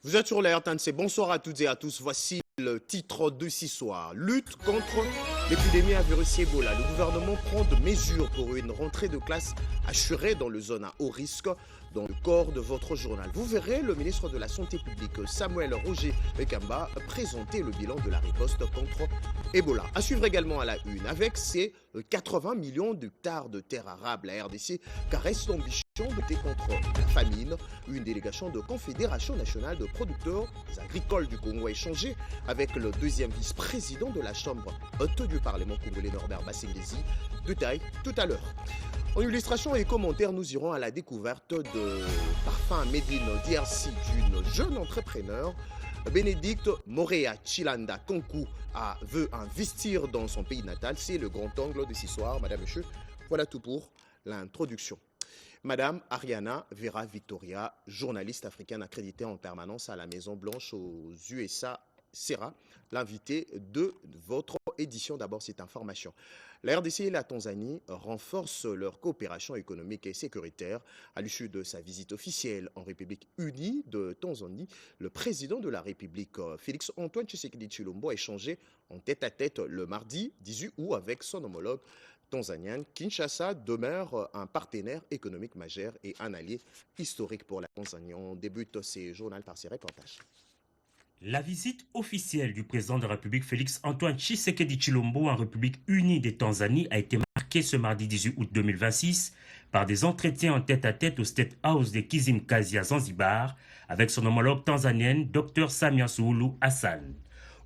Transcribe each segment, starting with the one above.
Vous êtes sur la RTNC. Bonsoir à toutes et à tous. Voici le titre de ce soir. Lutte contre l'épidémie à virus Ebola. Le gouvernement prend des mesures pour une rentrée de classe assurée dans les zones à haut risque. Dans le corps de votre journal, vous verrez le ministre de la Santé publique, Samuel Roger Ekamba, présenter le bilan de la riposte contre Ebola. À suivre également à la une, avec ses 80 millions d'hectares de terres arables, la RDC caresse l'ambition de lutter contre la famine. Une délégation de Confédération nationale de producteurs agricoles du Congo a échangé avec le deuxième vice-président de la Chambre haute du Parlement congolais, Norbert Bassingezi. Détail tout à l'heure. En illustration et commentaires, nous irons à la découverte de parfums made in DRC d'une jeune entrepreneur. Bénédicte Morea Chilanda Konku veut investir dans son pays natal. C'est le grand angle de ce soir. Madame, Monsieur, voilà tout pour l'introduction. Madame Ariana Vera Victoria, journaliste africaine accréditée en permanence à la Maison Blanche aux USA, sera l'invité de votre édition. D'abord, cette information. La RDC et la Tanzanie renforcent leur coopération économique et sécuritaire. À l'issue de sa visite officielle en République unie de Tanzanie, le président de la République, Félix Antoine Tshisekedi Tshilombo, a échangé en tête-à-tête le mardi 18 août avec son homologue tanzanienne. Kinshasa demeure un partenaire économique majeur et un allié historique pour la Tanzanie. On débute ces journaux par ces reportages. La visite officielle du président de la République Félix Antoine Tshisekedi Tshilombo en République unie de Tanzanie a été marquée ce mardi 18 août 2026 par des entretiens en tête-à-tête au State House de Kizimkazi à Zanzibar avec son homologue tanzanienne Dr Samia Suluhu Hassan.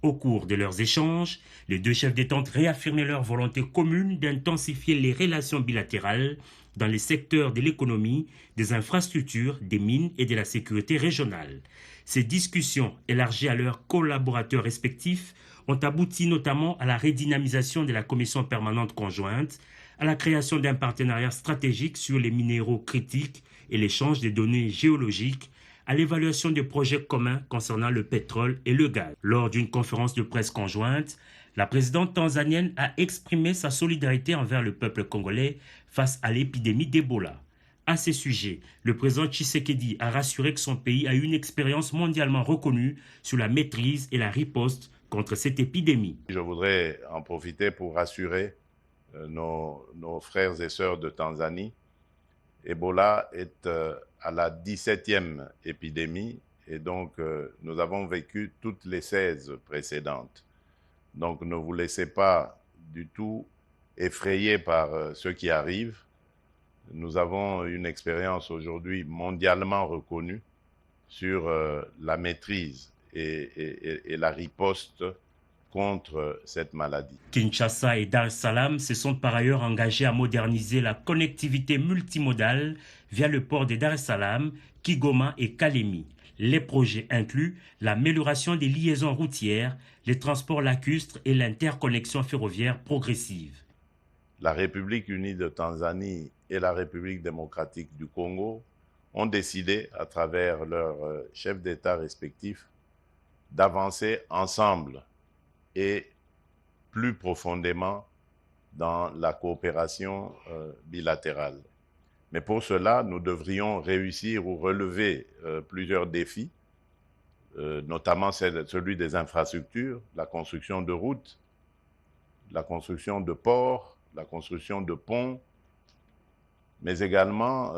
Au cours de leurs échanges, les deux chefs d'État ont réaffirmé leur volonté commune d'intensifier les relations bilatérales dans les secteurs de l'économie, des infrastructures, des mines et de la sécurité régionale. Ces discussions, élargies à leurs collaborateurs respectifs, ont abouti notamment à la redynamisation de la commission permanente conjointe, à la création d'un partenariat stratégique sur les minéraux critiques et l'échange des données géologiques, à l'évaluation des projets communs concernant le pétrole et le gaz. Lors d'une conférence de presse conjointe, la présidente tanzanienne a exprimé sa solidarité envers le peuple congolais face à l'épidémie d'Ebola. À ce sujet, le président Tshisekedi a rassuré que son pays a une expérience mondialement reconnue sur la maîtrise et la riposte contre cette épidémie. Je voudrais en profiter pour rassurer nos frères et sœurs de Tanzanie. Ebola est à la 17e épidémie et donc nous avons vécu toutes les 16 précédentes. Donc ne vous laissez pas du tout effrayer par ce qui arrive. Nous avons une expérience aujourd'hui mondialement reconnue sur la maîtrise et la riposte contre cette maladie. Kinshasa et Dar es Salaam se sont par ailleurs engagés à moderniser la connectivité multimodale via le port de Dar es Salaam, Kigoma et Kalemi. Les projets incluent l'amélioration des liaisons routières, les transports lacustres et l'interconnexion ferroviaire progressive. La République unie de Tanzanie et la République démocratique du Congo ont décidé, à travers leurs chefs d'État respectifs, d'avancer ensemble et plus profondément dans la coopération bilatérale. Mais pour cela, nous devrions réussir ou relever plusieurs défis, notamment celui des infrastructures, la construction de routes, la construction de ports, la construction de ponts, mais également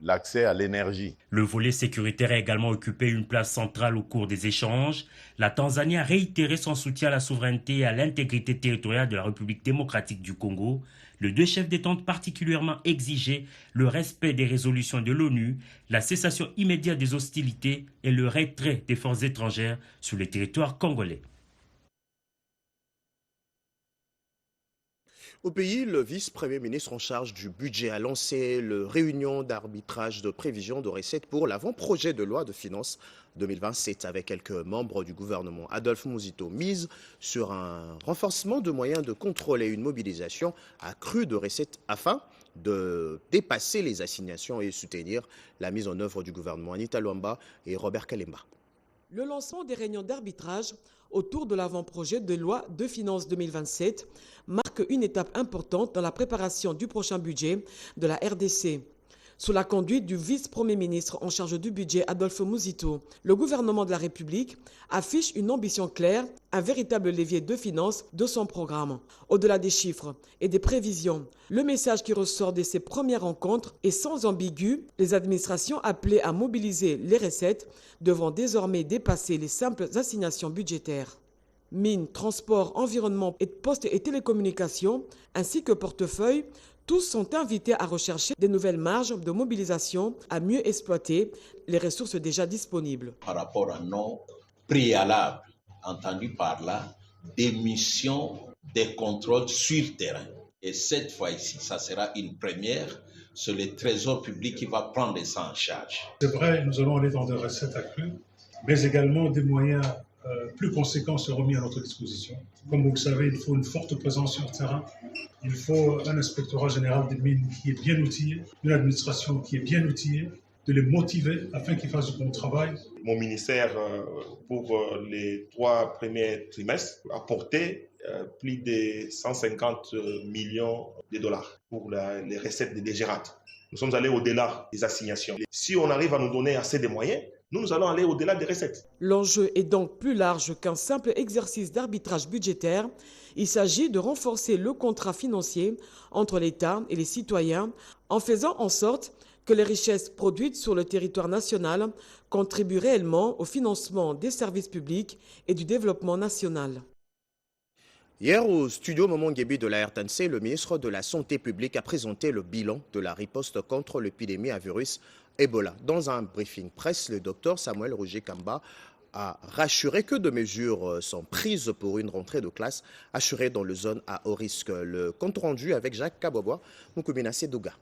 l'accès à l'énergie. Le volet sécuritaire a également occupé une place centrale au cours des échanges. La Tanzanie a réitéré son soutien à la souveraineté et à l'intégrité territoriale de la République démocratique du Congo. Les deux chefs d'État ont particulièrement exigé le respect des résolutions de l'ONU, la cessation immédiate des hostilités et le retrait des forces étrangères sur le territoire congolais. Au pays, le vice-premier ministre en charge du budget a lancé la réunion d'arbitrage de prévision de recettes pour l'avant-projet de loi de finances 2027 avec quelques membres du gouvernement. Adolphe Mouzito mise sur un renforcement de moyens de contrôle et une mobilisation accrue de recettes afin de dépasser les assignations et soutenir la mise en œuvre du gouvernement. Anita Luamba et Robert Kalemba. Le lancement des réunions d'arbitrage autour de l'avant-projet de loi de finances 2027 marque une étape importante dans la préparation du prochain budget de la RDC. Sous la conduite du vice-premier ministre en charge du budget, Adolphe Muzito, le gouvernement de la République affiche une ambition claire, un véritable levier de finances de son programme. Au-delà des chiffres et des prévisions, le message qui ressort de ces premières rencontres est sans ambigu. Les administrations appelées à mobiliser les recettes devront désormais dépasser les simples assignations budgétaires. Mines, transports, environnement, postes et télécommunications, ainsi que portefeuille, tous sont invités à rechercher des nouvelles marges de mobilisation, à mieux exploiter les ressources déjà disponibles. Par rapport à nos préalables, entendus par là, des missions, des contrôles sur terrain. Et cette fois-ci, ça sera une première. C'est le Trésor public qui va prendre ça en charge. C'est vrai, nous allons aller dans des recettes accrues, mais également des moyens plus conséquents seront mis à notre disposition. Comme vous le savez, il faut une forte présence sur le terrain. Il faut un inspectorat général des mines qui est bien outillé, une administration qui est bien outillée, de les motiver afin qu'ils fassent du bon travail. Mon ministère, pour les 3 premiers trimestres, a porté plus de 150 millions de dollars pour les recettes des DGRAT. Nous sommes allés au-delà des assignations. Si on arrive à nous donner assez de moyens, nous allons aller au-delà des recettes. L'enjeu est donc plus large qu'un simple exercice d'arbitrage budgétaire. Il s'agit de renforcer le contrat financier entre l'État et les citoyens en faisant en sorte que les richesses produites sur le territoire national contribuent réellement au financement des services publics et du développement national. Hier, au studio Momongébi de la RTNC, le ministre de la Santé publique a présenté le bilan de la riposte contre l'épidémie à virus Ebola. Dans un briefing presse, le docteur Samuel Roger Kamba a rassuré que de mesures sont prises pour une rentrée de classe assurée dans les zones à haut risque. Le compte rendu avec Jacques Kabobois, Moukoumina Sedouga.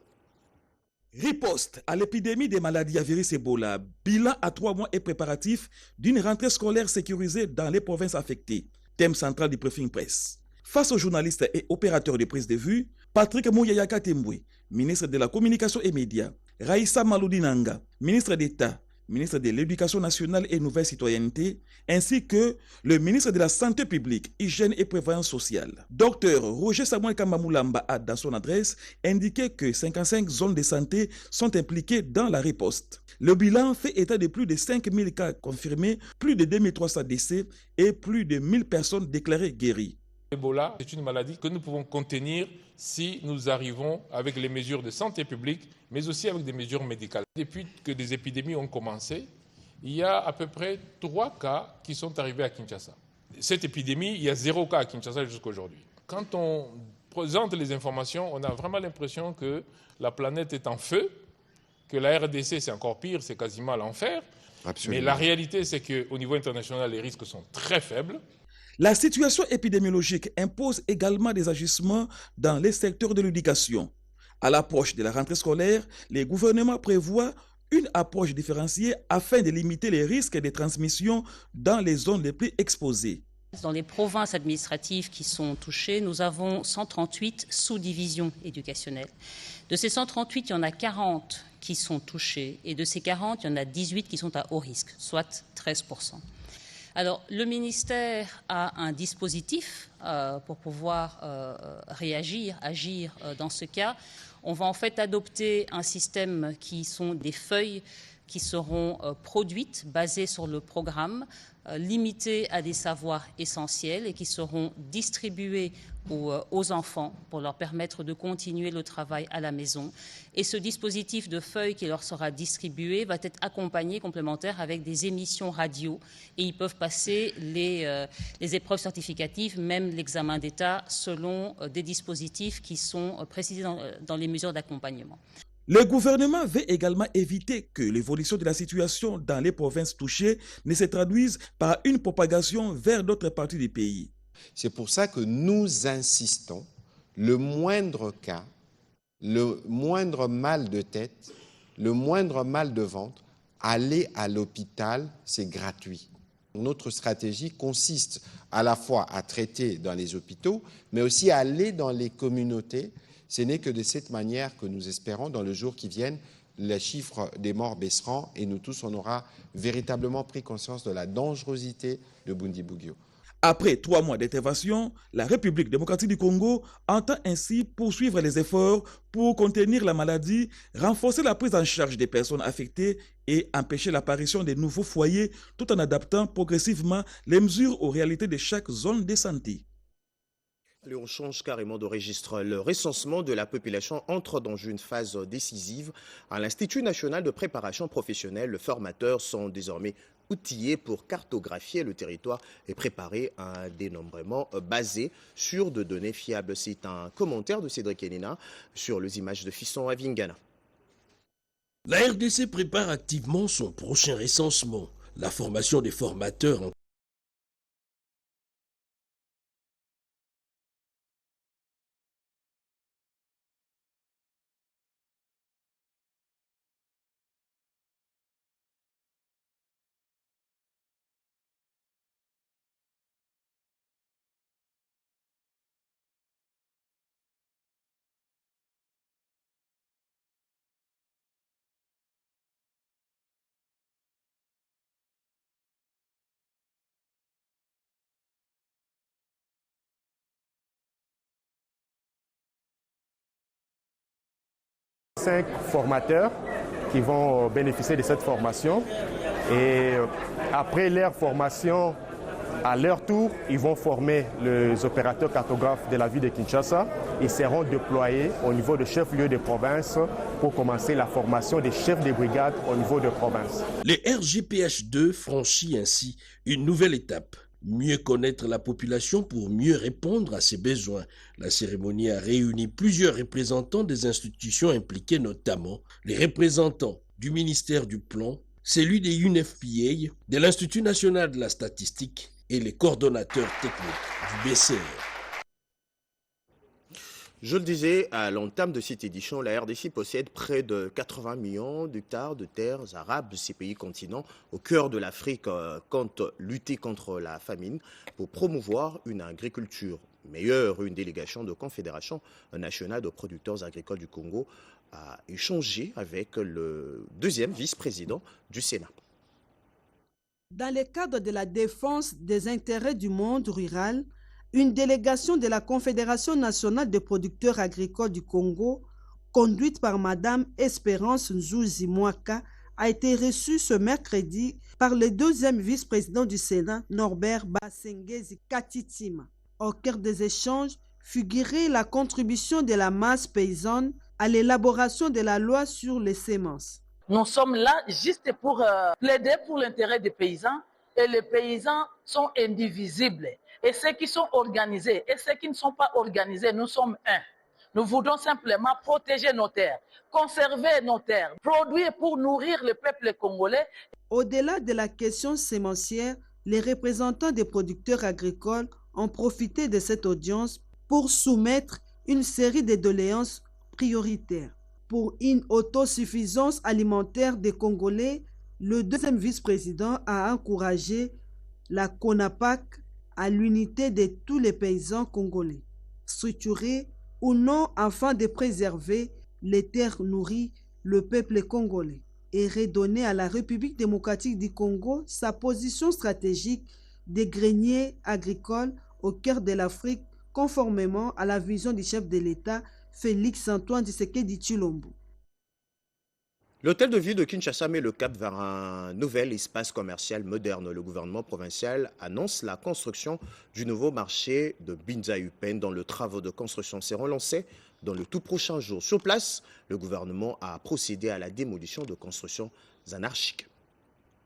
Riposte à l'épidémie des maladies à virus Ebola, bilan à 3 mois et préparatif d'une rentrée scolaire sécurisée dans les provinces affectées. Thème central du briefing presse. Face aux journalistes et opérateurs de prise de vue, Patrick Mouyayaka Temboué, ministre de la Communication et Médias, Raïssa Maloudinanga, ministre d'État, ministre de l'Éducation nationale et Nouvelle Citoyenneté, ainsi que le ministre de la Santé publique, Hygiène et Prévoyance sociale. Dr Roger Samuel Kambamulamba a, dans son adresse, indiqué que 55 zones de santé sont impliquées dans la riposte. Le bilan fait état de plus de 5000 cas confirmés, plus de 2300 décès et plus de 1000 personnes déclarées guéries. Ebola est une maladie que nous pouvons contenir si nous arrivons avec les mesures de santé publique, mais aussi avec des mesures médicales. Depuis que des épidémies ont commencé, il y a à peu près 3 cas qui sont arrivés à Kinshasa. Cette épidémie, il y a 0 cas à Kinshasa jusqu'à aujourd'hui. Quand on présente les informations, on a vraiment l'impression que la planète est en feu, que la RDC c'est encore pire, c'est quasiment l'enfer. Mais la réalité, c'est qu'au niveau international, les risques sont très faibles. La situation épidémiologique impose également des agissements dans les secteurs de l'éducation. À l'approche de la rentrée scolaire, les gouvernements prévoient une approche différenciée afin de limiter les risques de transmission dans les zones les plus exposées. Dans les provinces administratives qui sont touchées, nous avons 138 sous-divisions éducationnelles. De ces 138, il y en a 40 qui sont touchées et de ces 40, il y en a 18 qui sont à haut risque, soit 13%. Alors, le ministère a un dispositif pour pouvoir agir dans ce cas. On va en fait adopter un système qui sont des feuilles qui seront produites, basées sur le programme, limitées à des savoirs essentiels et qui seront distribuées aux enfants pour leur permettre de continuer le travail à la maison. Et ce dispositif de feuilles qui leur sera distribué va être accompagné complémentaire avec des émissions radio et ils peuvent passer les épreuves certificatives, même l'examen d'État, selon des dispositifs qui sont précisés dans les mesures d'accompagnement. Le gouvernement veut également éviter que l'évolution de la situation dans les provinces touchées ne se traduise par une propagation vers d'autres parties du pays. C'est pour ça que nous insistons, le moindre cas, le moindre mal de tête, le moindre mal de ventre, aller à l'hôpital, c'est gratuit. Notre stratégie consiste à la fois à traiter dans les hôpitaux, mais aussi à aller dans les communautés. Ce n'est que de cette manière que nous espérons, dans le jour qui viennent, les chiffres des morts baisseront et nous tous, on aura véritablement pris conscience de la dangerosité de Bundibugyo. Après 3 mois d'intervention, la République démocratique du Congo entend ainsi poursuivre les efforts pour contenir la maladie, renforcer la prise en charge des personnes affectées et empêcher l'apparition de nouveaux foyers tout en adaptant progressivement les mesures aux réalités de chaque zone de santé. Allez, on change carrément de registre. Le recensement de la population entre dans une phase décisive. À l'Institut national de préparation professionnelle, les formateurs sont désormais outillés pour cartographier le territoire et préparer un dénombrement basé sur de données fiables. C'est un commentaire de Cédric Enina sur les images de Fisson à Vingana. La RDC prépare activement son prochain recensement. La formation des formateurs en Cinq formateurs qui vont bénéficier de cette formation et après leur formation, à leur tour, ils vont former les opérateurs cartographes de la ville de Kinshasa. Ils seront déployés au niveau de chef-lieu de province pour commencer la formation des chefs de brigade au niveau de province. Le RGPH2 franchit ainsi une nouvelle étape. Mieux connaître la population pour mieux répondre à ses besoins. La cérémonie a réuni plusieurs représentants des institutions impliquées, notamment les représentants du ministère du Plan, celui des UNFPA, de l'Institut national de la statistique et les coordonnateurs techniques du BCR. Je le disais, à l'entame de cette édition, la RDC possède près de 80 millions d'hectares de terres arables de ces pays continents au cœur de l'Afrique compte lutter contre la famine pour promouvoir une agriculture meilleure. Une délégation de Confédération nationale de producteurs agricoles du Congo a échangé avec le deuxième vice-président du Sénat. Dans le cadre de la défense des intérêts du monde rural, une délégation de la Confédération nationale des producteurs agricoles du Congo, conduite par Mme Espérance Nzouzi Mwaka, a été reçue ce mercredi par le deuxième vice-président du Sénat, Norbert Basengezi Katitima. Au cœur des échanges figurait la contribution de la masse paysanne à l'élaboration de la loi sur les semences. Nous sommes là juste pour plaider pour l'intérêt des paysans, et les paysans sont indivisibles. Et ceux qui sont organisés et ceux qui ne sont pas organisés, nous sommes un. Nous voulons simplement protéger nos terres, conserver nos terres, produire pour nourrir le peuple congolais. Au-delà de la question sémencière, les représentants des producteurs agricoles ont profité de cette audience pour soumettre une série de doléances prioritaires. Pour une autosuffisance alimentaire des Congolais, le deuxième vice-président a encouragé la CONAPAC à l'unité de tous les paysans congolais, structurés ou non afin de préserver les terres nourries, le peuple congolais, et redonner à la République démocratique du Congo sa position stratégique des greniers agricoles au cœur de l'Afrique, conformément à la vision du chef de l'État, Félix Antoine Tshisekedi Tshilombo. L'hôtel de ville de Kinshasa met le cap vers un nouvel espace commercial moderne. Le gouvernement provincial annonce la construction du nouveau marché de Binza-Upen dont les travaux de construction seront lancés dans le tout prochain jour. Sur place, le gouvernement a procédé à la démolition de constructions anarchiques.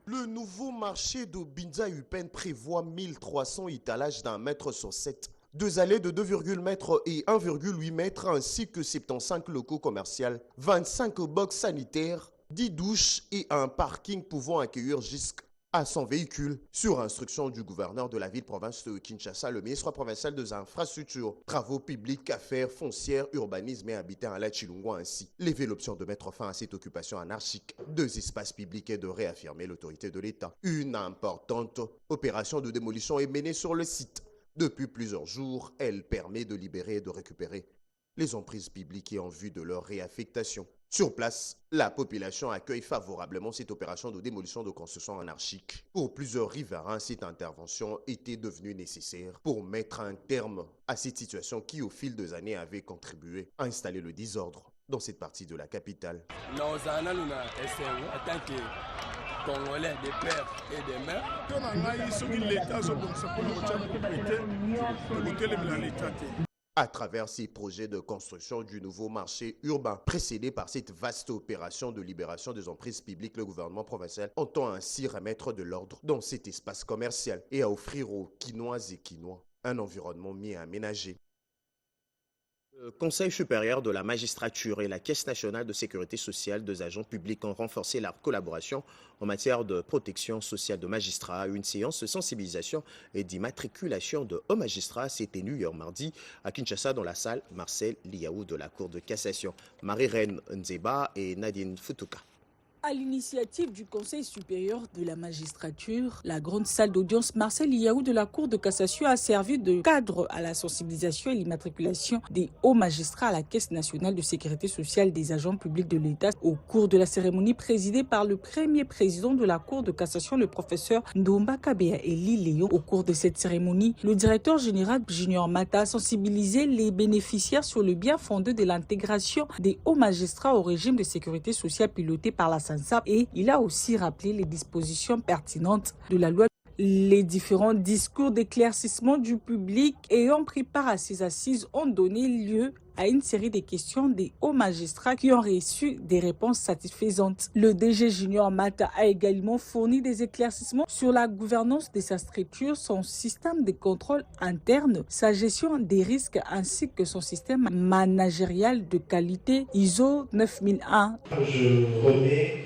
Le nouveau marché de Binza-Upen prévoit 1300 étalages d'1 mètre sur 7. 2 allées de 2,8 mètres et 1,8 mètres ainsi que 75 locaux commerciaux, 25 box sanitaires, 10 douches et un parking pouvant accueillir jusqu'à 100 véhicules. Sur instruction du gouverneur de la ville-province de Kinshasa, le ministre provincial des infrastructures, travaux publics, affaires foncières, urbanisme et habitat à la Chilungu ainsi levé l'option de mettre fin à cette occupation anarchique. 2 espaces publics et de réaffirmer l'autorité de l'État. Une importante opération de démolition est menée sur le site. Depuis plusieurs jours, elle permet de libérer et de récupérer les emprises publiques et en vue de leur réaffectation. Sur place, la population accueille favorablement cette opération de démolition de constructions anarchiques. Pour plusieurs riverains, cette intervention était devenue nécessaire pour mettre un terme à cette situation qui, au fil des années, avait contribué à installer le désordre dans cette partie de la capitale. Nous allons essayer en tant que Congolais, des pères et des mères. À travers ces projets de construction du nouveau marché urbain, précédé par cette vaste opération de libération des emprises publiques, le gouvernement provincial entend ainsi remettre de l'ordre dans cet espace commercial et à offrir aux Quinoises et Quinois un environnement mieux aménagé. Le Conseil supérieur de la magistrature et la Caisse nationale de sécurité sociale des agents publics ont renforcé leur collaboration en matière de protection sociale de magistrats. Une séance de sensibilisation et d'immatriculation de hauts magistrats s'est tenue hier mardi à Kinshasa dans la salle Marcel Liaou de la Cour de cassation. Marie-Reine Nzeba et Nadine Futuka. À l'initiative du Conseil supérieur de la magistrature, la grande salle d'audience Marcel Liaou de la Cour de cassation a servi de cadre à la sensibilisation et l'immatriculation des hauts magistrats à la Caisse nationale de sécurité sociale des agents publics de l'État. Au cours de la cérémonie présidée par le premier président de la Cour de cassation, le professeur Ndomba Kabea Eli Léon. Au cours de cette cérémonie, le directeur général Junior Mata a sensibilisé les bénéficiaires sur le bien fondé de l'intégration des hauts magistrats au régime de sécurité sociale piloté par la et il a aussi rappelé les dispositions pertinentes de la loi. Les différents discours d'éclaircissement du public ayant pris part à ces assises ont donné lieu à une série de questions des hauts magistrats qui ont reçu des réponses satisfaisantes. Le DG Junior Mata a également fourni des éclaircissements sur la gouvernance de sa structure, son système de contrôle interne, sa gestion des risques ainsi que son système managérial de qualité ISO 9001. Je remets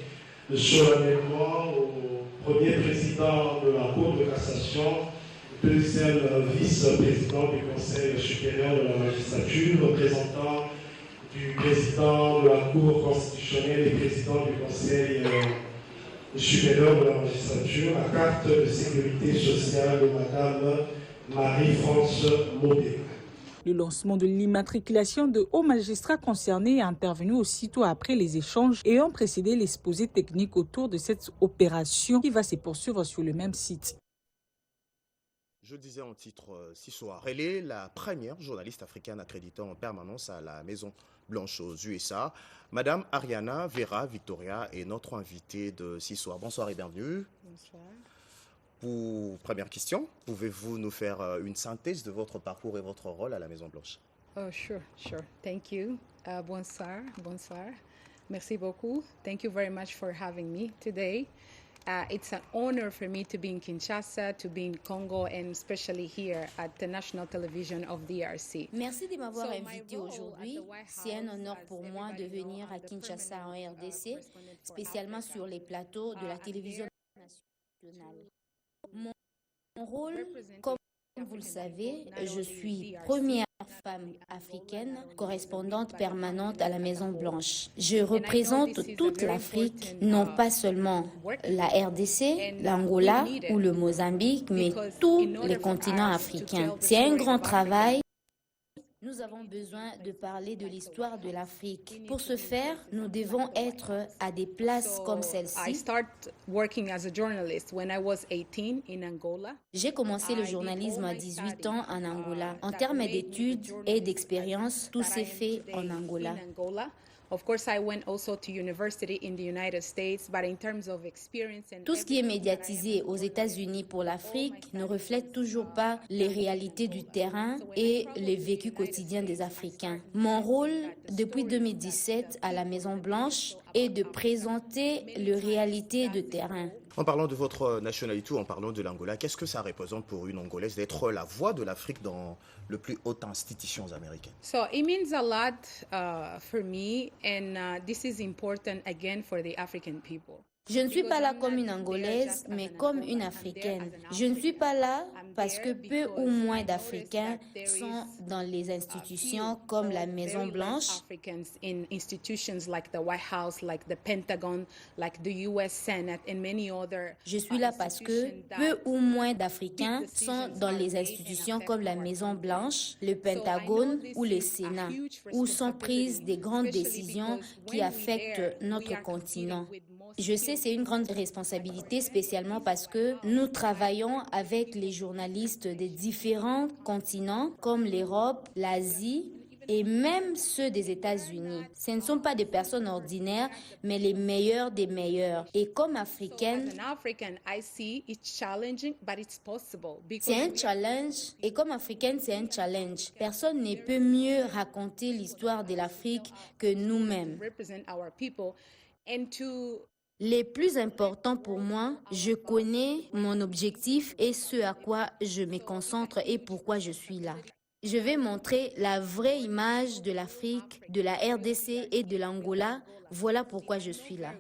solennellement au premier président de la Cour de cassation, deuxième vice-président du Conseil supérieur de la magistrature, représentant du président de la Cour constitutionnelle et président du Conseil supérieur de la magistrature, la carte de sécurité sociale de Madame Marie-France Maubé. Le lancement de l'immatriculation de hauts magistrats concernés est intervenu aussitôt après les échanges ayant précédé l'exposé technique autour de cette opération qui va se poursuivre sur le même site. Je disais en titre ce soir, elle est la première journaliste africaine accréditée en permanence à la Maison Blanche aux USA. Madame Ariana Vera Victoria est notre invitée de ce soir. Bonsoir et bienvenue. Bonsoir. Pour première question, pouvez-vous nous faire une synthèse de votre parcours et votre rôle à la Maison Blanche? Oh, sure. Thank you. Bonsoir. Merci beaucoup. Thank you very much for having me today. It's an honor for me to be in Kinshasa, to be in Congo, and especially here at the national television of DRC. Merci de m'avoir invité aujourd'hui. C'est un honneur pour moi de venir à Kinshasa en RDC, spécialement sur les plateaux de la télévision nationale. Mon rôle, comme vous le savez, je suis première femme africaine correspondante permanente à la Maison Blanche. Je représente toute l'Afrique, non pas seulement la RDC, l'Angola ou le Mozambique, mais tous les continents africains. C'est un grand travail. Nous avons besoin de parler de l'histoire de l'Afrique. Pour ce faire, nous devons être à des places comme celle-ci. J'ai commencé le journalisme à 18 ans en Angola. En termes d'études et d'expérience, tout s'est fait en Angola. Tout ce qui est médiatisé aux États-Unis pour l'Afrique ne reflète toujours pas les réalités du terrain et les vécus quotidiens des Africains. Mon rôle depuis 2017 à la Maison Blanche est de présenter les réalités de terrain. En parlant de votre nationalité, en parlant de l'Angola, qu'est-ce que ça représente pour une Angolaise d'être la voix de l'Afrique dans les plus hautes institutions américaines? So it means a lot for me, and this is important again for the African people. Je ne suis pas là comme une Angolaise, mais comme une Africaine. Je ne suis pas là parce que peu ou moins d'Africains sont dans les institutions comme la Maison Blanche. Je suis là parce que peu ou moins d'Africains sont dans les institutions comme la Maison Blanche, le Pentagone ou le Sénat, où sont prises des grandes décisions qui affectent notre continent. Je sais, c'est une grande responsabilité, spécialement parce que nous travaillons avec les journalistes des différents continents, comme l'Europe, l'Asie et même ceux des États-Unis. Ce ne sont pas des personnes ordinaires, mais les meilleurs des meilleurs. Et comme Africaine, c'est un challenge. Et comme Africaine, c'est un challenge. Personne ne peut mieux raconter l'histoire de l'Afrique que nous-mêmes. Les plus importants pour moi, je connais mon objectif et ce à quoi je me concentre et pourquoi je suis là. Je vais montrer la vraie image de l'Afrique, de la RDC et de l'Angola. Voilà pourquoi je suis là.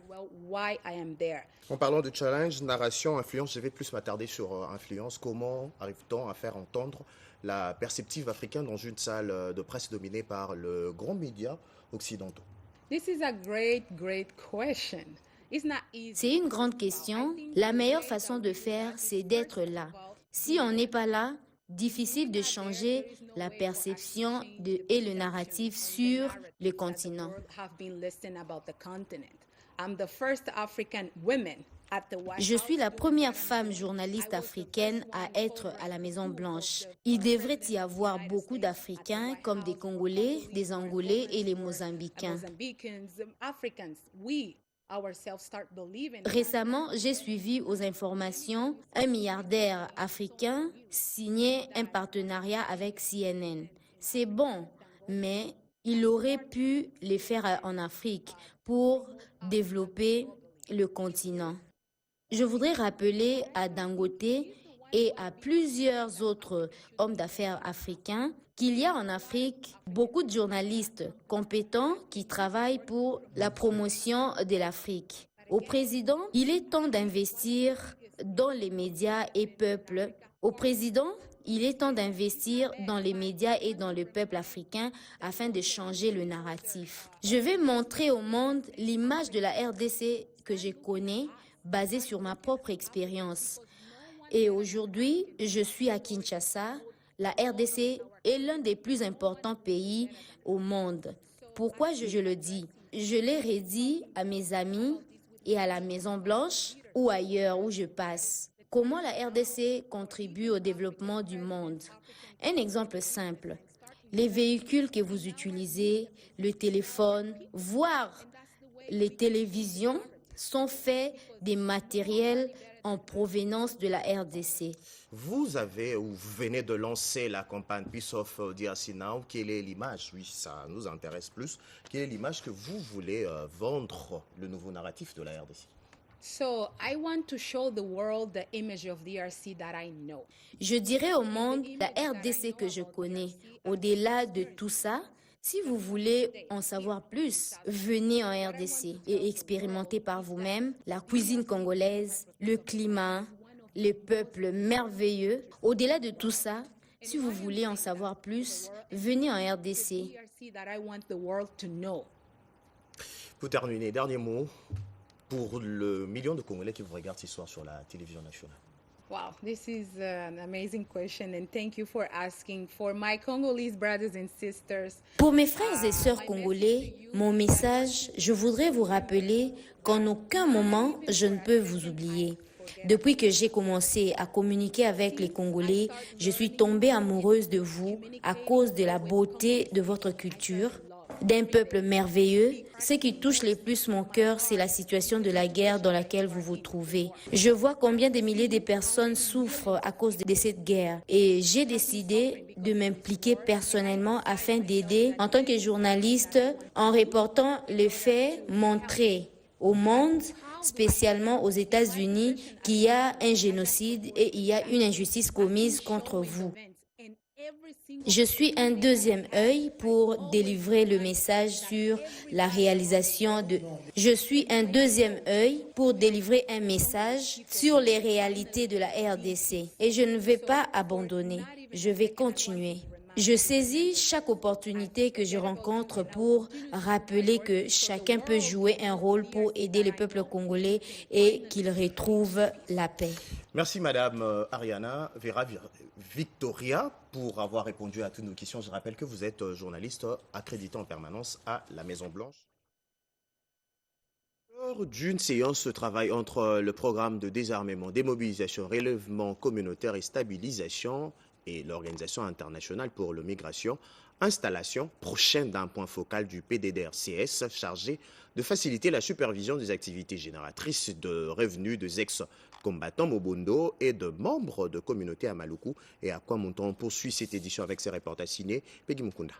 En parlant de challenge, narration, influence, je vais plus m'attarder sur influence. Comment arrive-t-on à faire entendre la perspective africaine dans une salle de presse dominée par le grand média occidentaux? This is a great question. C'est une grande question. La meilleure façon de faire, c'est d'être là. Si on n'est pas là, difficile de changer la perception et le narratif sur le continent. Je suis la première femme journaliste africaine à être à la Maison Blanche. Il devrait y avoir beaucoup d'Africains comme des Congolais, des Angolais et les Mozambicains. Récemment, j'ai suivi aux informations un milliardaire africain signer un partenariat avec CNN. C'est bon, mais il aurait pu le faire en Afrique pour développer le continent. Je voudrais rappeler à Dangote et à plusieurs autres hommes d'affaires africains qu'il y a en Afrique beaucoup de journalistes compétents qui travaillent pour la promotion de l'Afrique. Au président, il est temps d'investir dans les médias et peuples. Au président, il est temps d'investir dans les médias et dans le peuple africain afin de changer le narratif. Je vais montrer au monde l'image de la RDC que je connais, basée sur ma propre expérience. Et aujourd'hui, je suis à Kinshasa. La RDC est l'un des plus importants pays au monde. Pourquoi je le dis? Je l'ai redit à mes amis et à la Maison Blanche ou ailleurs où je passe. Comment la RDC contribue au développement du monde? Un exemple simple. Les véhicules que vous utilisez, le téléphone, voire les télévisions sont faits des matériels en provenance de la RDC. Vous avez ou vous venez de lancer la campagne Peace of DRC Now. Quelle est l'image? Oui, ça nous intéresse plus. Quelle est l'image que vous voulez vendre, le nouveau narratif de la RDC? Je dirais au monde la RDC que je connais. Au-delà de tout ça, si vous voulez en savoir plus, venez en RDC et expérimentez par vous-même la cuisine congolaise, le climat, les peuples merveilleux. Au-delà de tout ça, si vous voulez en savoir plus, venez en RDC. Pour terminer, dernier mot pour le million de Congolais qui vous regardent ce soir sur la télévision nationale. Wow, this is an amazing question and thank you for asking. For my Congolese brothers and sisters. Pour mes frères et sœurs congolais, mon message, je voudrais vous rappeler qu'en aucun moment je ne peux vous oublier. Depuis que j'ai commencé à communiquer avec les Congolais, je suis tombée amoureuse de vous à cause de la beauté de votre culture, d'un peuple merveilleux. Ce qui touche le plus mon cœur, c'est la situation de la guerre dans laquelle vous vous trouvez. Je vois combien de milliers de personnes souffrent à cause de cette guerre et j'ai décidé de m'impliquer personnellement afin d'aider en tant que journaliste en reportant les faits montrés au monde, spécialement aux États-Unis, qu'il y a un génocide et il y a une injustice commise contre vous. Je suis un deuxième œil pour délivrer le message sur la réalisation de... Je suis un deuxième œil pour délivrer un message sur les réalités de la RDC. Et je ne vais pas abandonner. Je vais continuer. Je saisis chaque opportunité que je rencontre pour rappeler que chacun peut jouer un rôle pour aider le peuple congolais et qu'il retrouve la paix. Merci Madame Ariana Vera Victoria pour avoir répondu à toutes nos questions. Je rappelle que vous êtes journaliste accrédité en permanence à la Maison-Blanche. Lors d'une séance de travail entre le programme de désarmement, démobilisation, relèvement communautaire et stabilisation et l'Organisation internationale pour la migration, installation prochaine d'un point focal du PDDRCS chargé de faciliter la supervision des activités génératrices de revenus des ex-combattants Mobondo et de membres de communautés à Maluku et à Kwamonton. On poursuit cette édition avec ses reportages signés Peggy Mukunda.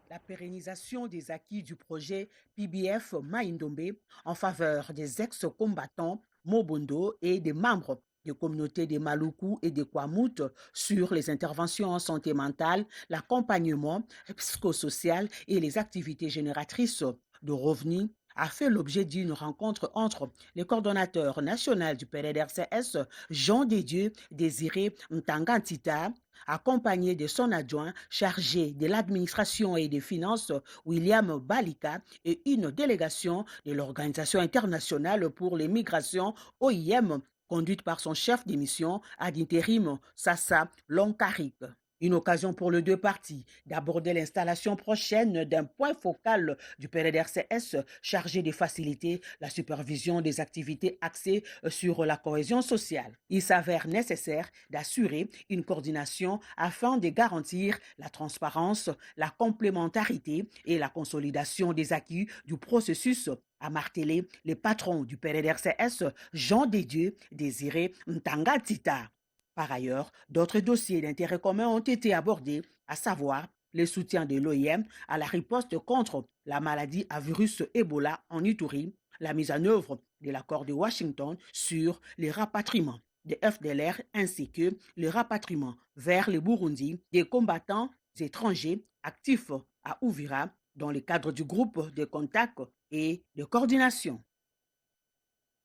La pérennisation des acquis du projet PBF Maïndombe en faveur des ex-combattants Mobondo et des membres des communautés de Maluku et de Kwamout sur les interventions en santé mentale, l'accompagnement psychosocial et les activités génératrices de revenus a fait l'objet d'une rencontre entre le coordonnateur national du PDDRCS, Jean Dédieu Désiré Ntangantita, accompagné de son adjoint chargé de l'administration et des finances, William Balika, et une délégation de l'Organisation internationale pour les migrations, OIM, conduite par son chef de mission ad intérim, Sassa Lonkarik. Une occasion pour les deux parties d'aborder l'installation prochaine d'un point focal du PDDRCS chargé de faciliter la supervision des activités axées sur la cohésion sociale. Il s'avère nécessaire d'assurer une coordination afin de garantir la transparence, la complémentarité et la consolidation des acquis du processus, a martelé le patron du PDDRCS, Jean Dédieu Désiré Ntangantita. Par ailleurs, d'autres dossiers d'intérêt commun ont été abordés, à savoir le soutien de l'OIM à la riposte contre la maladie à virus Ebola en Ituri, la mise en œuvre de l'accord de Washington sur les rapatriements des FDLR ainsi que le rapatriement vers le Burundi des combattants étrangers actifs à Uvira dans le cadre du groupe de contact et de coordination.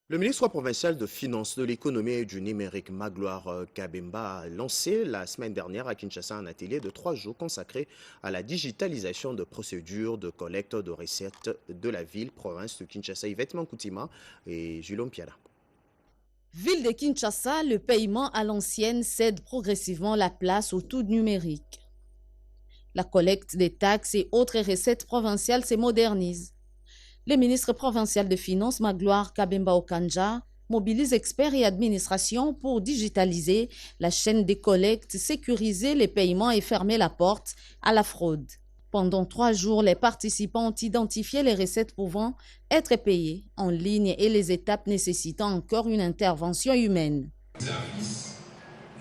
Le ministre provincial de Finances, de l'Économie et du Numérique, Magloire Kabemba, a lancé la semaine dernière à Kinshasa un atelier de 3 jours consacré à la digitalisation de procédures de collecte de recettes de la ville-province de Kinshasa. Yvette Mankoutima et Julien Piala. Ville de Kinshasa, le paiement à l'ancienne cède progressivement la place au tout numérique. La collecte des taxes et autres recettes provinciales se modernise. Le ministre provincial de Finances, Magloire Kabemba Okanja, mobilise experts et administrations pour digitaliser la chaîne des collectes, sécuriser les paiements et fermer la porte à la fraude. Pendant 3 jours, les participants ont identifié les recettes pouvant être payées en ligne et les étapes nécessitant encore une intervention humaine. Les services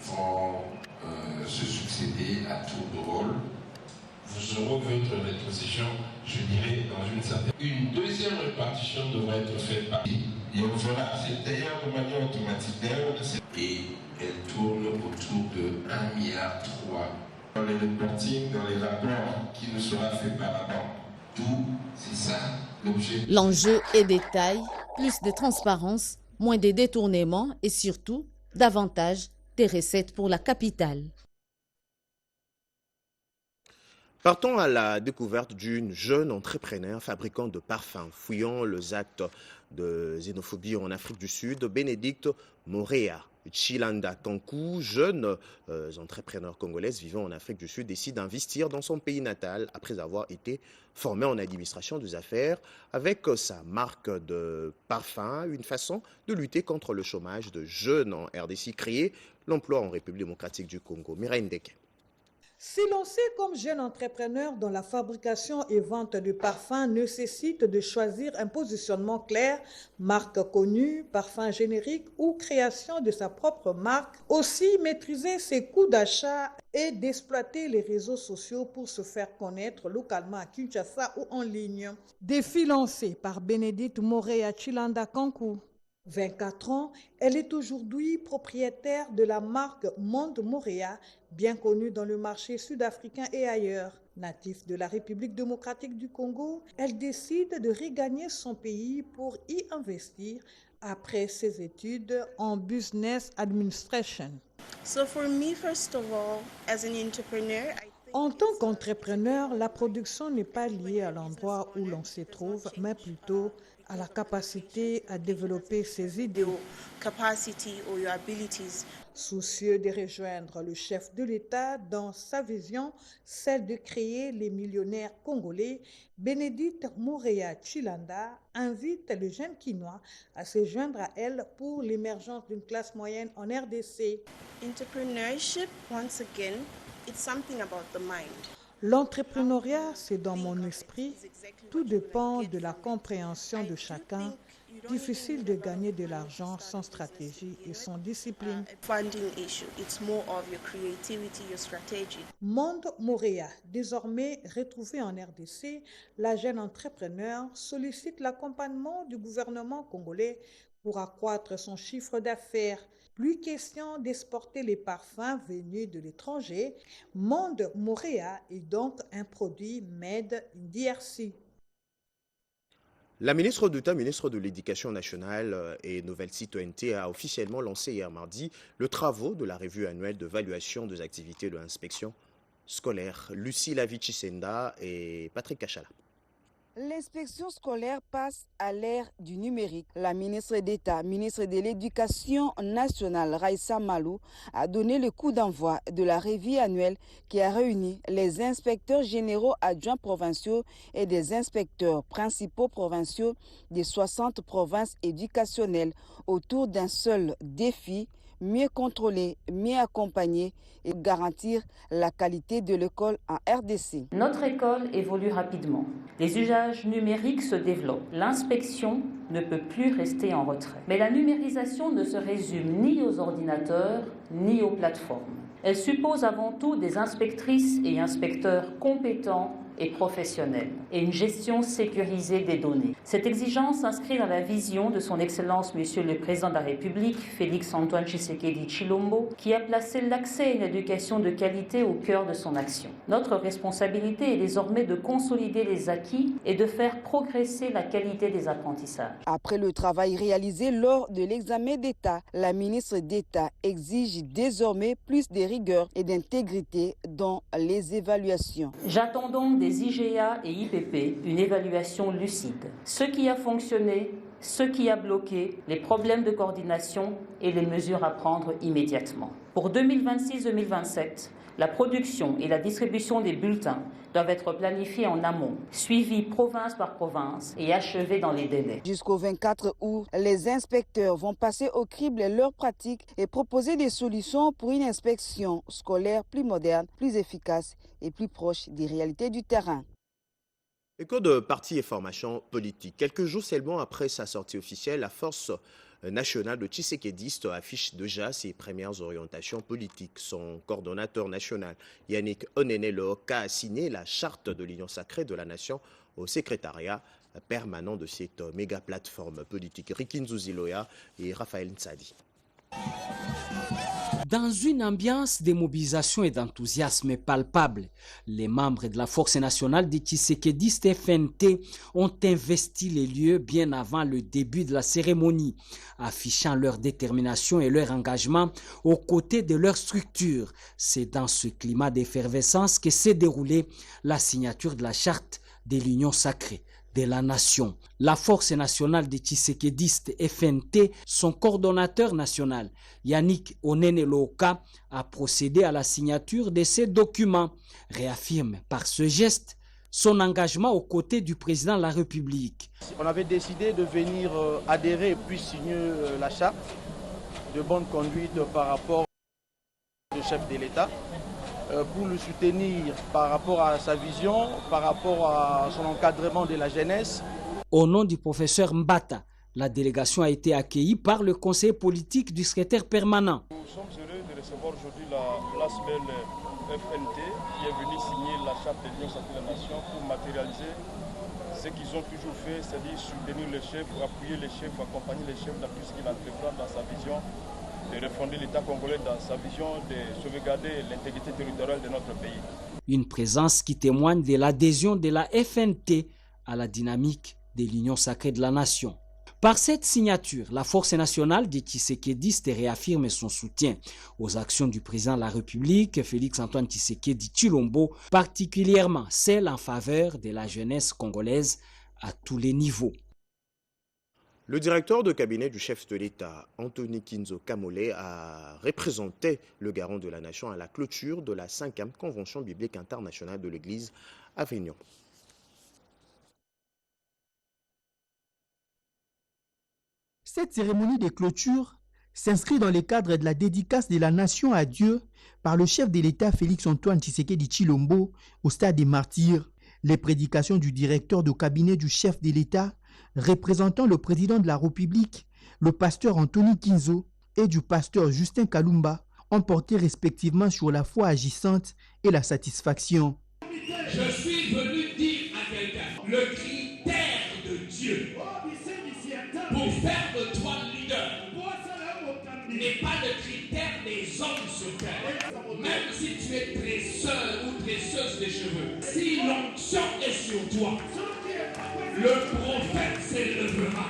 vont se succéder à tour de rôle. Vous aurez votre rétrocession, je dirais, dans une certaine... Une deuxième répartition devra être faite par... Et on fera d'ailleurs de manière automatique. Et elle tourne autour de 1,3 milliard. Dans les reporting, dans les rapports qui nous sera fait par la banque. Tout, c'est ça l'objet. L'enjeu est de taille, plus de transparence, moins de détournements et surtout davantage des recettes pour la capitale. Partons à la découverte d'une jeune entrepreneur fabricant de parfums. Fouillant les actes de xénophobie en Afrique du Sud, Bénédicte Morea Chilanda Kankou, jeune entrepreneur congolaise vivant en Afrique du Sud, décide d'investir dans son pays natal après avoir été formée en administration des affaires avec sa marque de parfum, une façon de lutter contre le chômage de jeunes en RDC, créer l'emploi en République démocratique du Congo. Mireille Ndeke. Se lancer comme jeune entrepreneur dans la fabrication et vente de parfums nécessite de choisir un positionnement clair, marque connue, parfum générique ou création de sa propre marque. Aussi, maîtriser ses coûts d'achat et d'exploiter les réseaux sociaux pour se faire connaître localement à Kinshasa ou en ligne. Défi lancé par Bénédicte Morea Chilanda Kankou. 24 ans, elle est aujourd'hui propriétaire de la marque Monde Moréa, bien connue dans le marché sud-africain et ailleurs. Native de la République démocratique du Congo, elle décide de regagner son pays pour y investir après ses études en Business Administration. So for me, first of all, as an entrepreneur, En tant qu'entrepreneur, la production n'est pas liée à l'endroit où l'on se trouve, mais plutôt à la capacité à développer ses idées. capacity or your abilities. Soucieux de rejoindre le chef de l'État dans sa vision, celle de créer les millionnaires congolais, Bénédicte Moréa Chilanda invite le jeune Quinois à se joindre à elle pour l'émergence d'une classe moyenne en RDC. Entrepreneurship, once again, it's something about the mind. L'entrepreneuriat, c'est dans mon esprit. Tout dépend de la compréhension de chacun. Difficile de gagner de l'argent sans stratégie et sans discipline. Funding issue, it's more of your creativity, your strategy. Monde Moréa, désormais retrouvée en RDC, la jeune entrepreneur sollicite l'accompagnement du gouvernement congolais pour accroître son chiffre d'affaires. Plus question d'exporter les parfums venus de l'étranger. Monde Moréa est donc un produit made in DRC. La ministre d'État, ministre de l'Éducation nationale et Nouvelle Citoyenneté a officiellement lancé hier mardi le travaux de la revue annuelle d'évaluation des activités de l'inspection scolaire. Lucie Lavici-Senda et Patrick Kachala. L'inspection scolaire passe à l'ère du numérique. La ministre d'État, ministre de l'Éducation nationale, Raissa Malou, a donné le coup d'envoi de la revue annuelle qui a réuni les inspecteurs généraux adjoints provinciaux et des inspecteurs principaux provinciaux des 60 provinces éducationnelles autour d'un seul défi: mieux contrôler, mieux accompagner et garantir la qualité de l'école en RDC. Notre école évolue rapidement. Les usages numériques se développent. L'inspection ne peut plus rester en retrait. Mais la numérisation ne se résume ni aux ordinateurs, ni aux plateformes. Elle suppose avant tout des inspectrices et inspecteurs compétents et professionnels et une gestion sécurisée des données. Cette exigence s'inscrit dans la vision de son Excellence Monsieur le Président de la République, Félix-Antoine Tshisekedi Tshilombo, qui a placé l'accès à une éducation de qualité au cœur de son action. Notre responsabilité est désormais de consolider les acquis et de faire progresser la qualité des apprentissages. Après le travail réalisé lors de l'examen d'État, la ministre d'État exige désormais plus de rigueur et d'intégrité dans les évaluations. J'attends donc des IGA et IPP une évaluation lucide. Ce qui a fonctionné, ce qui a bloqué, les problèmes de coordination et les mesures à prendre immédiatement. Pour 2026-2027, la production et la distribution des bulletins doivent être planifiés en amont, suivis province par province et achevés dans les délais. Jusqu'au 24 août, les inspecteurs vont passer au crible leurs pratiques et proposer des solutions pour une inspection scolaire plus moderne, plus efficace et plus proche des réalités du terrain. Écho de parti et formation politique. Quelques jours seulement après sa sortie officielle, la force nationale de Tshisekedistes affiche déjà ses premières orientations politiques. Son coordonnateur national, Yannick Onene-Loka, a signé la charte de l'Union sacrée de la nation au secrétariat permanent de cette méga plateforme politique. Rikin Zuziloya et Raphaël Ntsadi. Dans une ambiance de mobilisation et d'enthousiasme palpable, les membres de la Force nationale des Tshisekedistes FNT ont investi les lieux bien avant le début de la cérémonie, affichant leur détermination et leur engagement aux côtés de leur structure. C'est dans ce climat d'effervescence que s'est déroulée la signature de la charte de l'Union sacrée de la nation. La Force nationale des Tshisekedistes FNT, son coordonnateur national, Yannick Onene-Loka, a procédé à la signature de ces documents, réaffirme par ce geste son engagement aux côtés du président de la République. On avait décidé de venir adhérer puis signer la charte de bonne conduite par rapport au chef de l'État, pour le soutenir par rapport à sa vision, par rapport à son encadrement de la jeunesse. Au nom du professeur Mbata, la délégation a été accueillie par le conseiller politique du secrétaire permanent. Nous sommes heureux de recevoir aujourd'hui la place belle FNT qui est venue signer la charte de l'Union sacrée de la nation pour matérialiser Ce qu'ils ont toujours fait, c'est-à-dire soutenir les chefs, appuyer les chefs, accompagner les chefs dans tout ce qu'il entreprend dans sa vision de refonder l'État congolais, dans sa vision de sauvegarder l'intégrité territoriale de notre pays. Une présence qui témoigne de l'adhésion de la FNT à la dynamique de l'Union sacrée de la nation. Par cette signature, la force nationale des Tshisekedi réaffirme son soutien aux actions du président de la République, Félix-Antoine Tshisekedi Tshilombo, particulièrement celles en faveur de la jeunesse congolaise à tous les niveaux. Le directeur de cabinet du chef de l'État, Anthony Kinzo Kamole, a représenté le garant de la nation à la clôture de la 5e Convention biblique internationale de l'Église à Avignon. Cette cérémonie de clôture s'inscrit dans le cadre de la dédicace de la nation à Dieu par le chef de l'État Félix-Antoine Tshisekedi Tshilombo au stade des Martyrs. Les prédications du directeur de cabinet du chef de l'État représentant le président de la République, le pasteur Anthony Kinzo et du pasteur Justin Kalumba ont porté respectivement sur la foi agissante et la satisfaction. Je suis venu dire à quelqu'un, le critère de Dieu pour faire de toi leader n'est pas le critère des hommes sur terre. Même si tu es tresseur ou tresseuse des cheveux, si l'onction est sur toi, le prophète s'élèvera.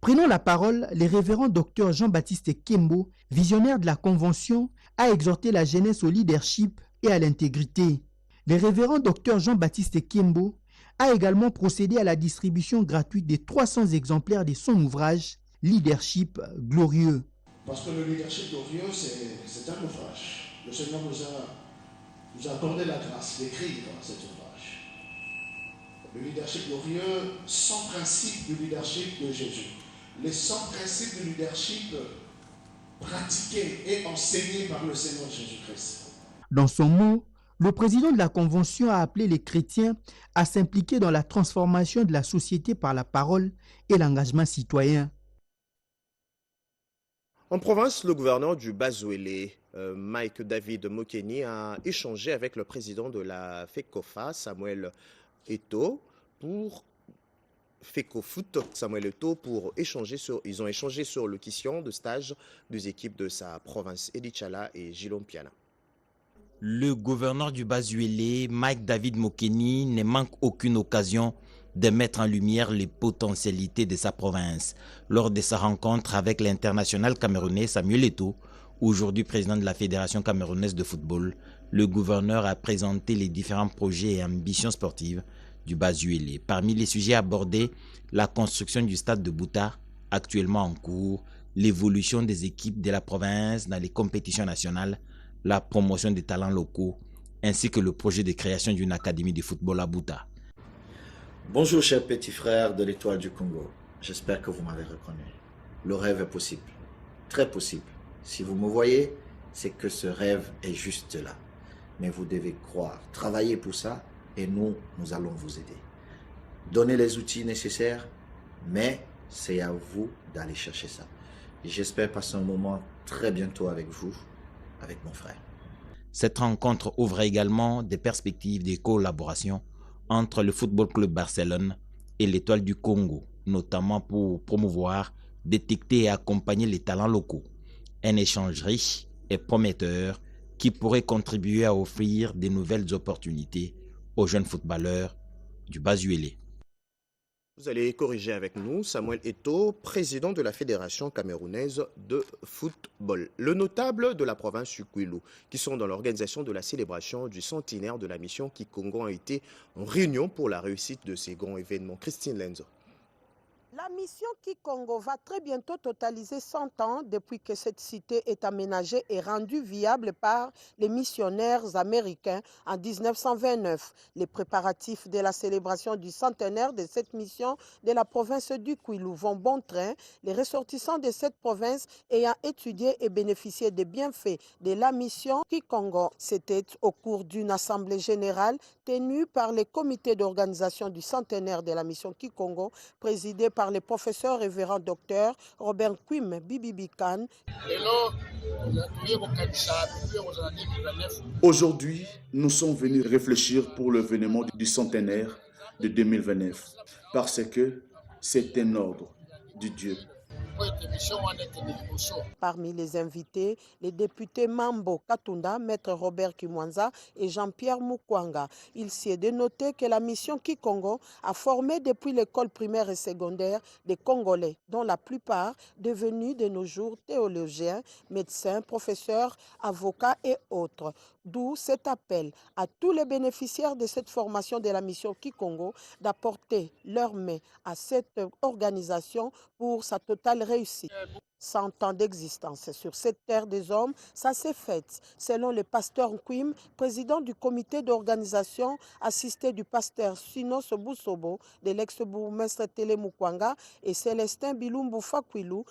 Prenant la parole, le révérend docteur Jean-Baptiste Kembo, visionnaire de la Convention, a exhorté la jeunesse au leadership et à l'intégrité. Le révérend docteur Jean-Baptiste Kembo a également procédé à la distribution gratuite de 300 exemplaires de son ouvrage « Leadership glorieux ». Parce que le leadership glorieux, c'est un ouvrage. Le Seigneur nous a accordé la grâce d'écrire cet ouvrage. Le leadership glorieux, 100 principes du leadership de Jésus. Les 100 principes du leadership pratiqués et enseignés par le Seigneur Jésus-Christ. Dans son mot, le président de la Convention a appelé les chrétiens à s'impliquer dans la transformation de la société par la parole et l'engagement citoyen. En province, le gouverneur du Bas-Ouélé, Mike David Mokeni, a échangé avec le président de la FECOFA, Samuel Eto'o, pour ils ont échangé sur le question de stage des équipes de sa province, Edi Tchala et Gilom Piana. Le gouverneur du Bas-Ouélé, Mike David Mokeni, ne manque aucune occasion de mettre en lumière les potentialités de sa province. Lors de sa rencontre avec l'international camerounais Samuel Eto'o, aujourd'hui président de la Fédération camerounaise de football, le gouverneur a présenté les différents projets et ambitions sportives du Bas-Ouélé. Parmi les sujets abordés, la construction du stade de Bouta, actuellement en cours, l'évolution des équipes de la province dans les compétitions nationales, la promotion des talents locaux, ainsi que le projet de création d'une académie de football à Bouta. Bonjour chers petits frères de l'Étoile du Congo, j'espère que vous m'avez reconnu. Le rêve est possible, très possible. Si vous me voyez, c'est que ce rêve est juste là. Mais vous devez croire, travailler pour ça et nous allons vous aider. Donnez les outils nécessaires, mais c'est à vous d'aller chercher ça. Et j'espère passer un moment très bientôt avec vous, avec mon frère. Cette rencontre ouvre également des perspectives de collaboration entre le Football Club Barcelone et l'Étoile du Congo, notamment pour promouvoir, détecter et accompagner les talents locaux. Un échange riche et prometteur qui pourrait contribuer à offrir de nouvelles opportunités aux jeunes footballeurs du Bas-Ouélé. Vous allez corriger avec nous Samuel Eto'o, président de la Fédération camerounaise de football. Le notable de la province du Kwilu, qui sont dans l'organisation de la célébration du centenaire de la mission Kikongo, a été en réunion pour la réussite de ces grands événements. Christine Lenzo. La mission Kikongo va très bientôt totaliser 100 ans depuis que cette cité est aménagée et rendue viable par les missionnaires américains en 1929. Les préparatifs de la célébration du centenaire de cette mission de la province du Kwilu vont bon train, les ressortissants de cette province ayant étudié et bénéficié des bienfaits de la mission Kikongo. C'était au cours d'une assemblée générale tenue par les comités d'organisation du centenaire de la mission Kikongo, présidé par les professeurs révérend docteur Robert Kwim Bibibikan. Aujourd'hui, nous sommes venus réfléchir pour l'événement du centenaire de 2029, parce que c'est un ordre du Dieu. Parmi les invités, les députés Mambo Katunda, Maître Robert Kimwanza et Jean-Pierre Mukwanga. Il s'y est de noter que la mission Kikongo a formé depuis l'école primaire et secondaire des Congolais, dont la plupart devenus de nos jours théologiens, médecins, professeurs, avocats et autres. D'où cet appel à tous les bénéficiaires de cette formation de la mission Kikongo d'apporter leur main à cette organisation pour sa totale réussite. 100 ans d'existence sur cette terre des hommes, ça s'est fait, selon le pasteur Nkwim, président du comité d'organisation, assisté du pasteur Sinos Boussobo, de l'ex-bourgmestre Télé Mukwanga et Célestin Bilumbu Fakwilu.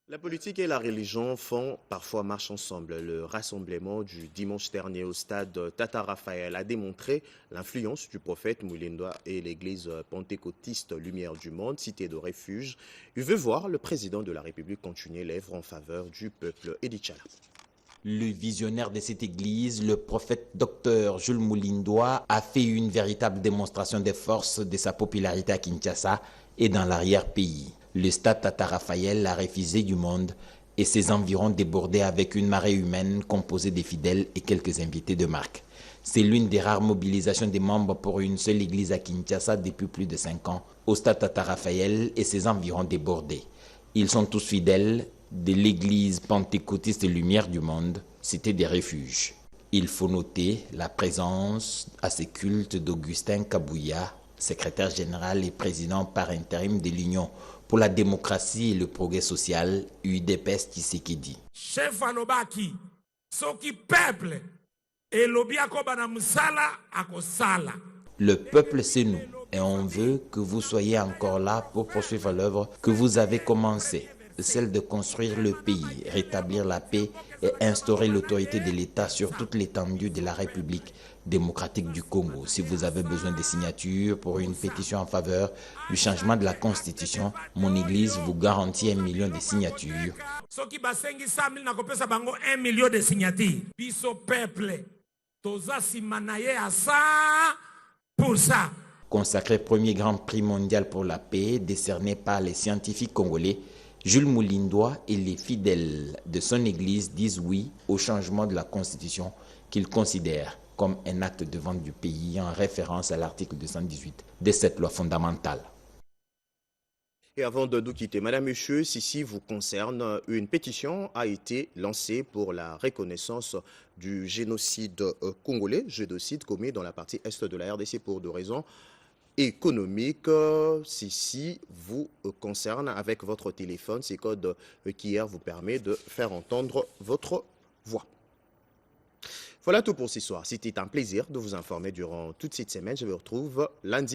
La politique et la religion font parfois marche ensemble. Le rassemblement du dimanche dernier au stade Tata Raphaël a démontré l'influence du prophète Mulindwa et l'église pentecôtiste Lumière du Monde, cité de refuge. Il veut voir le président de la République continuer l'œuvre en faveur du peuple. Edi Tchala. Le visionnaire de cette église, le prophète Dr Jules Mulindwa, a fait une véritable démonstration des forces de sa popularité à Kinshasa et dans l'arrière-pays. Le stade Tata Raphaël, la refusée du monde, et ses environs débordés avec une marée humaine composée de fidèles et quelques invités de marque. C'est l'une des rares mobilisations des membres pour une seule église à Kinshasa depuis plus de 5 ans, au stade Tata Raphaël et ses environs débordés. Ils sont tous fidèles de l'église pentecôtiste Lumière du Monde, cité des refuges. Il faut noter la présence à ces cultes d'Augustin Kabouya, secrétaire général et président par intérim de l'Union pour la démocratie et le progrès social, UDPS Tshisekedi. Chef alobaki, soki peuple et lobiako bana musala akosala. Le peuple, c'est nous, et on veut que vous soyez encore là pour poursuivre l'œuvre que vous avez commencée, celle de construire le pays, rétablir la paix et instaurer l'autorité de l'État sur toute l'étendue de la République démocratique du Congo. Si vous avez besoin de signatures pour une pétition en faveur du changement de la Constitution, mon église vous garantit 1 million de signatures. Soki basengi 100 000 nakopesa bango 1 million de signatures. Biso peuple, toza simanaye à 100%. Consacré premier grand prix mondial pour la paix, décerné par les scientifiques congolais, Jules Mulindwa et les fidèles de son église disent oui au changement de la Constitution qu'ils considèrent comme un acte de vente du pays en référence à l'article 218 de cette loi fondamentale. Et avant de nous quitter, Madame, Monsieur, si vous concerne, une pétition a été lancée pour la reconnaissance du génocide congolais, génocide commis dans la partie est de la RDC pour 2 raisons économiques. Si vous concerne avec votre téléphone, ces codes qui hier vous permet de faire entendre votre voix. Voilà tout pour ce soir. C'était un plaisir de vous informer durant toute cette semaine. Je vous retrouve lundi.